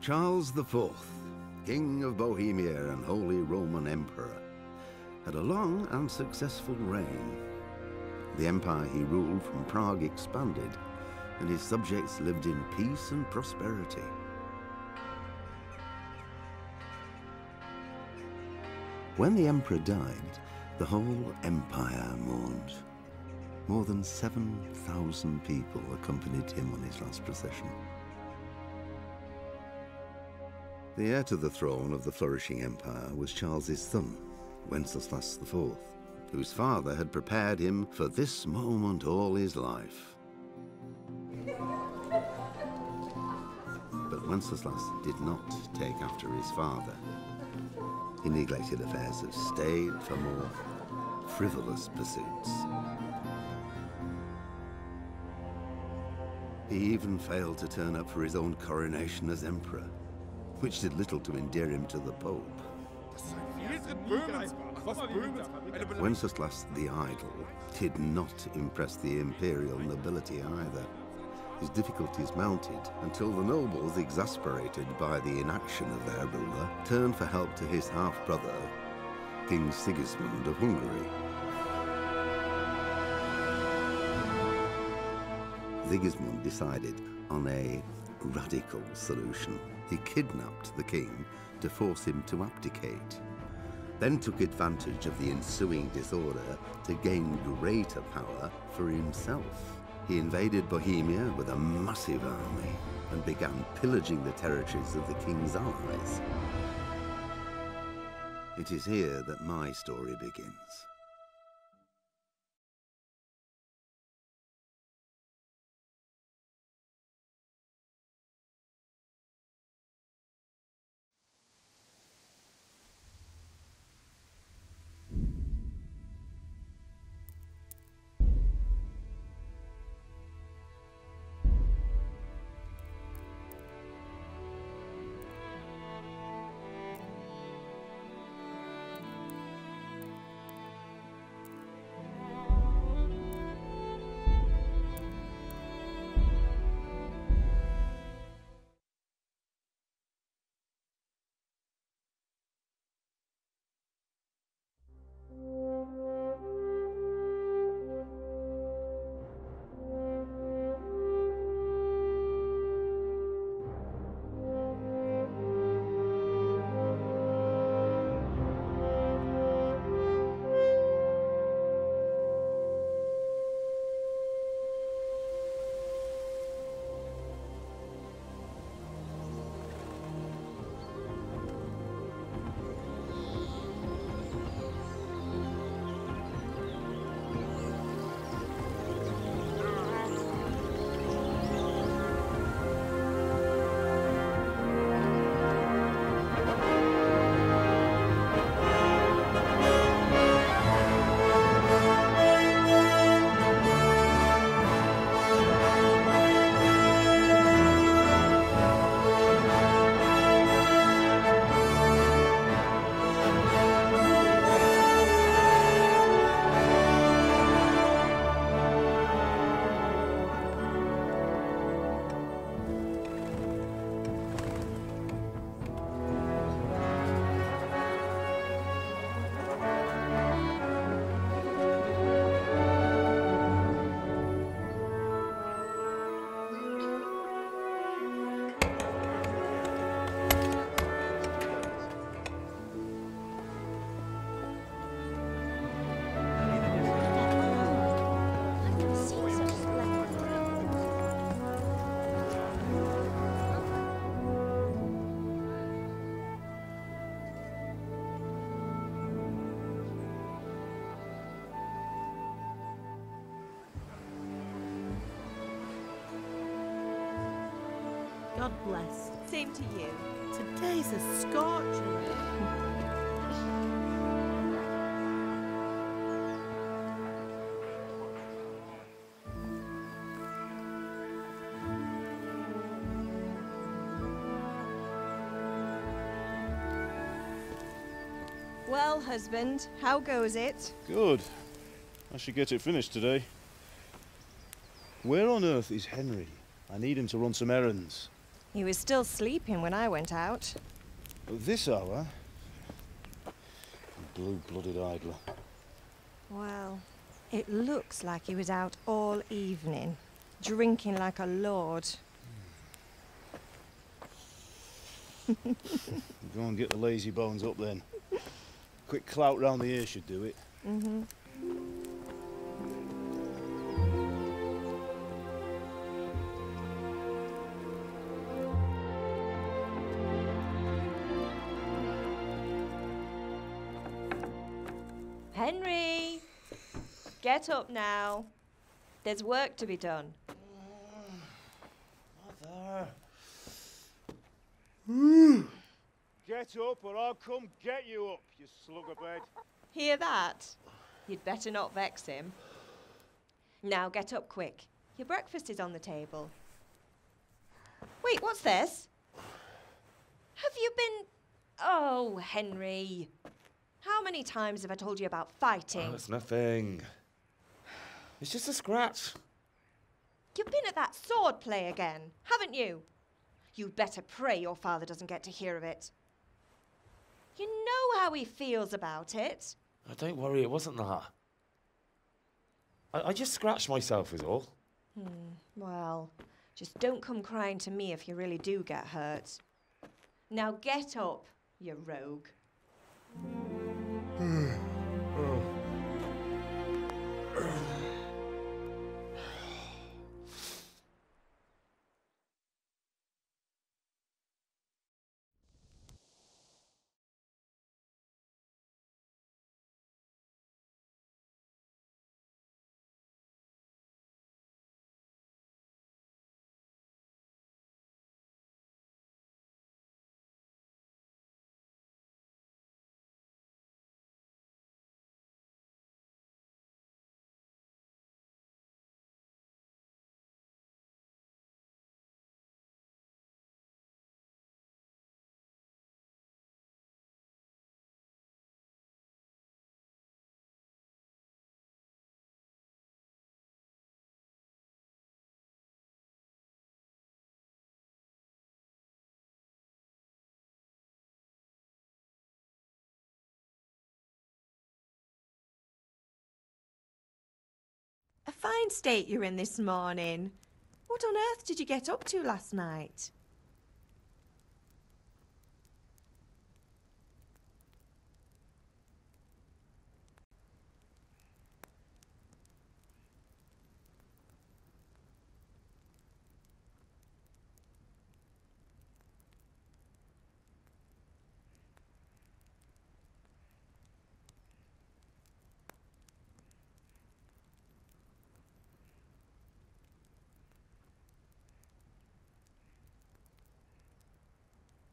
Charles IV, King of Bohemia and Holy Roman Emperor, had a long and successful reign. The empire he ruled from Prague expanded, and his subjects lived in peace and prosperity. When the emperor died, the whole empire mourned. More than 7,000 people accompanied him on his last procession. The heir to the throne of the flourishing empire was Charles's son, Wenceslas IV, whose father had prepared him for this moment all his life. But Wenceslas did not take after his father. He neglected affairs of state for more frivolous pursuits. He even failed to turn up for his own coronation as emperor, which did little to endear him to the Pope. Wenceslas the Idle did not impress the imperial nobility either. His difficulties mounted until the nobles, exasperated by the inaction of their ruler, turned for help to his half-brother, King Sigismund of Hungary. Sigismund decided on a radical solution. He kidnapped the king to force him to abdicate, then took advantage of the ensuing disorder to gain greater power for himself. He invaded Bohemia with a massive army and began pillaging the territories of the king's allies. It is here that my story begins. God bless. Same to you. Today's a scorcher. Well, husband, how goes it? Good. I should get it finished today. Where on earth is Henry? I need him to run some errands. He was still sleeping when I went out. At this hour? Blue-blooded idler. Well, it looks like he was out all evening, drinking like a lord. Go and get the lazy bones up then. Quick clout round the ear should do it. Mm-hmm. Henry! Get up now. There's work to be done. Mother. Get up or I'll come get you up, you slugabed. Hear that? You'd better not vex him. Now get up quick. Your breakfast is on the table. Wait, what's this? Have you been... Oh, Henry. How many times have I told you about fighting? Oh, it's nothing. It's just a scratch. You've been at that sword play again, haven't you? You'd better pray your father doesn't get to hear of it. You know how he feels about it. Oh, don't worry, it wasn't that. I just scratched myself is all. Well, just don't come crying to me if you really do get hurt. Now get up, you rogue. A fine state you're in this morning. What on earth did you get up to last night?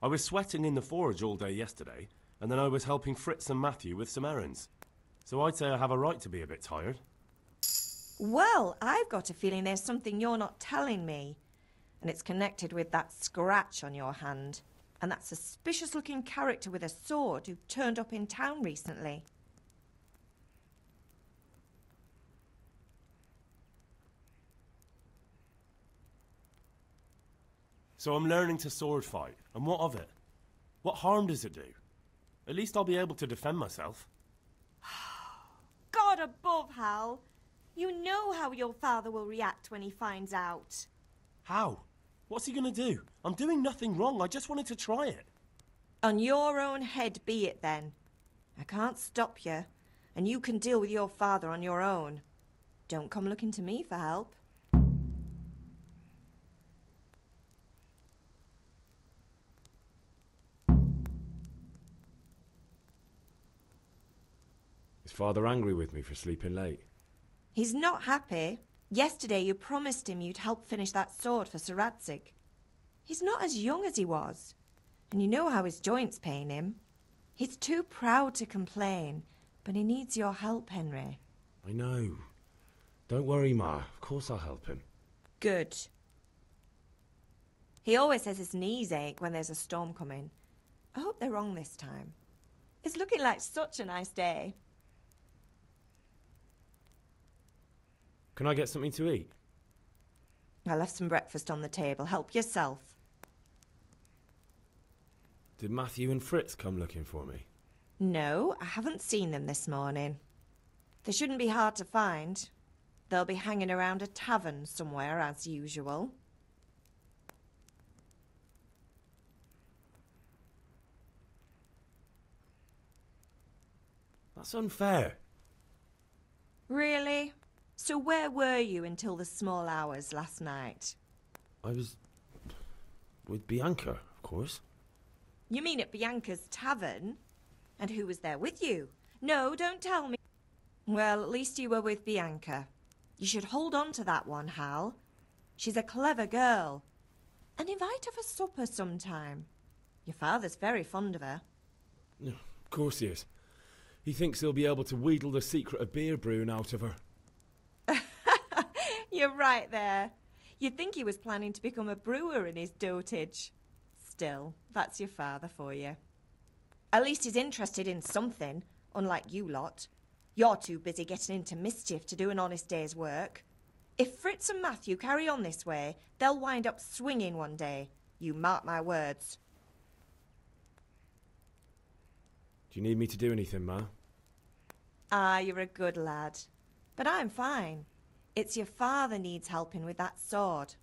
I was sweating in the forge all day yesterday, and then I was helping Fritz and Matthew with some errands. So I'd say I have a right to be a bit tired. Well, I've got a feeling there's something you're not telling me. And it's connected with that scratch on your hand. And that suspicious-looking character with a sword who turned up in town recently. So I'm learning to sword fight, and what of it? What harm does it do? At least I'll be able to defend myself. God above, Hal. You know how your father will react when he finds out. How? What's he gonna do? I'm doing nothing wrong, I just wanted to try it. On your own head be it then. I can't stop you, and you can deal with your father on your own. Don't come looking to me for help. Is Father angry with me for sleeping late? He's not happy. Yesterday you promised him you'd help finish that sword for Sir Radzig. He's not as young as he was, and you know how his joints pain him. He's too proud to complain, but he needs your help, Henry. I know. Don't worry, Ma. Of course I'll help him. Good. He always says his knees ache when there's a storm coming. I hope they're wrong this time. It's looking like such a nice day. Can I get something to eat? I left some breakfast on the table. Help yourself. Did Matthew and Fritz come looking for me? No, I haven't seen them this morning. They shouldn't be hard to find. They'll be hanging around a tavern somewhere, as usual. That's unfair. Really? So where were you until the small hours last night? I was with Bianca, of course. You mean at Bianca's tavern? And who was there with you? No, don't tell me. Well, at least you were with Bianca. You should hold on to that one, Hal. She's a clever girl. And invite her for supper sometime. Your father's very fond of her. Of course he is. He thinks he'll be able to wheedle the secret of beer brewing out of her. You're right there. You'd think he was planning to become a brewer in his dotage. Still, that's your father for you. At least he's interested in something, unlike you lot. You're too busy getting into mischief to do an honest day's work. If Fritz and Matthew carry on this way, they'll wind up swinging one day. You mark my words. Do you need me to do anything, Ma? Ah, you're a good lad. But I'm fine. It's your father needs helping with that sword.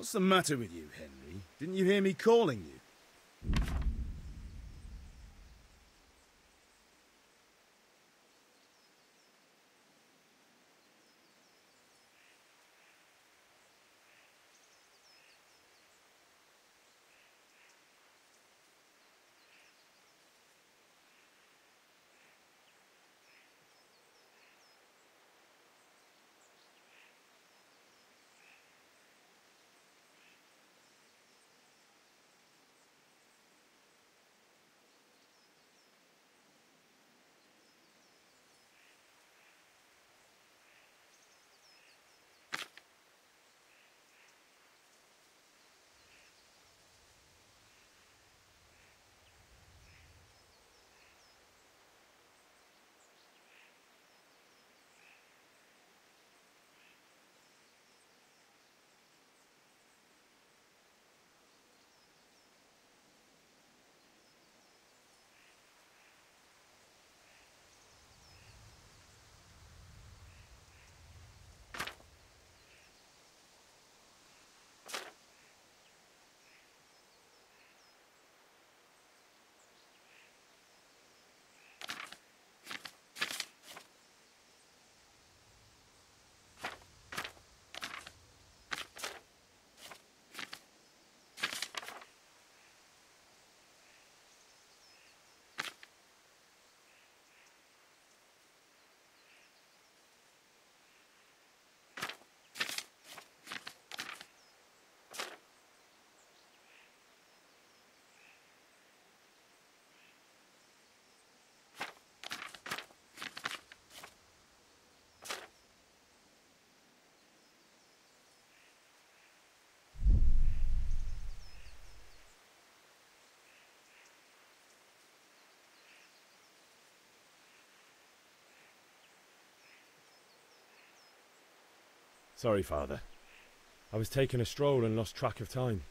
What's the matter with you, Henry? Didn't you hear me calling you? Sorry, Father. I was taking a stroll and lost track of time.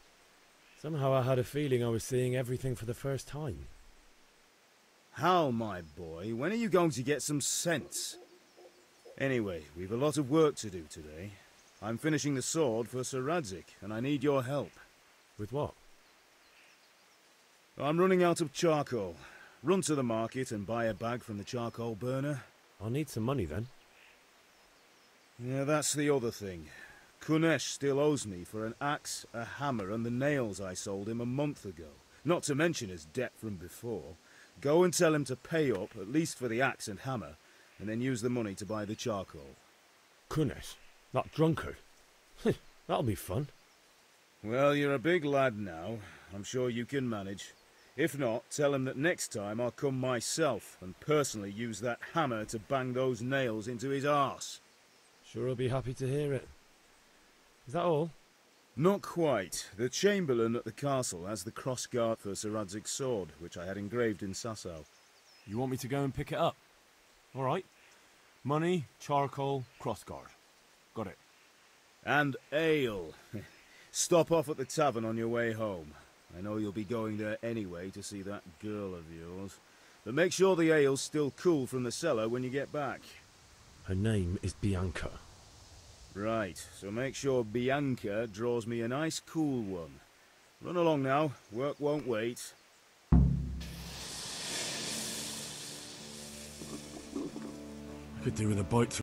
Somehow I had a feeling I was seeing everything for the first time. Hal, my boy, when are you going to get some sense? Anyway, we've a lot of work to do today. I'm finishing the sword for Sir Radzig, and I need your help. With what? I'm running out of charcoal. Run to the market and buy a bag from the charcoal burner. I'll need some money then. Yeah, that's the other thing. Kunesh still owes me for an axe, a hammer, and the nails I sold him a month ago. Not to mention his debt from before. Go and tell him to pay up, at least for the axe and hammer, and then use the money to buy the charcoal. Kunesh? That drunkard? That'll be fun. Well, you're a big lad now. I'm sure you can manage. If not, tell him that next time I'll come myself and personally use that hammer to bang those nails into his arse. Sure, I'll be happy to hear it. Is that all? Not quite. The Chamberlain at the castle has the crossguard for Sir Radzig's sword, which I had engraved in Sasau. You want me to go and pick it up? All right. Money, charcoal, crossguard. Got it. And ale. Stop off at the tavern on your way home. I know you'll be going there anyway to see that girl of yours. But make sure the ale's still cool from the cellar when you get back. Her name is Bianca. Right, so make sure Bianca draws me a nice cool one. Run along now, work won't wait. I could do with a bite to